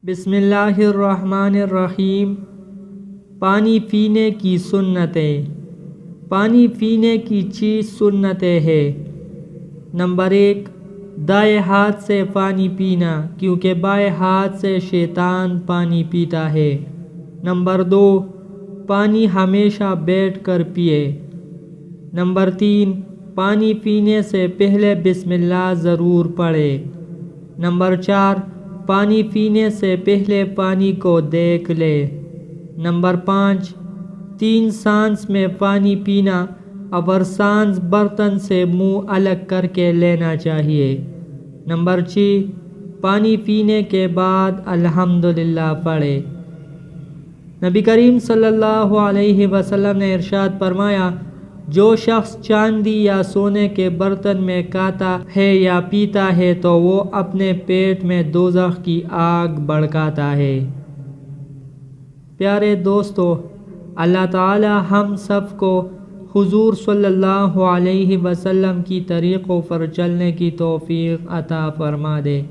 بسم اللہ الرحمن الرحیم۔ پانی پینے کی سنتیں۔ پانی پینے کی چیز سنتیں ہے۔ نمبر 1، دائیں ہاتھ سے پانی پینا، کیونکہ بائیں ہاتھ سے شیطان پانی پیتا ہے۔ نمبر 2، پانی ہمیشہ بیٹھ کر پیے۔ نمبر 3، پانی پینے سے پہلے بسم اللہ ضرور پڑھے۔ نمبر 4، پانی پینے سے پہلے پانی کو دیکھ لے۔ نمبر 5، 3 سانس میں پانی پینا، اور سانس برتن سے منہ الگ کر کے لینا چاہیے۔ نمبر 6، پانی پینے کے بعد الحمدللہ پڑھے۔ نبی کریم صلی اللہ علیہ وسلم نے ارشاد فرمایا، جو شخص چاندی یا سونے کے برتن میں کھاتا ہے یا پیتا ہے تو وہ اپنے پیٹ میں دوزخ کی آگ بھڑکاتا ہے۔ پیارے دوستو، اللہ تعالی ہم سب کو حضور صلی اللہ علیہ وسلم کی طریقوں پر چلنے کی توفیق عطا فرما دے۔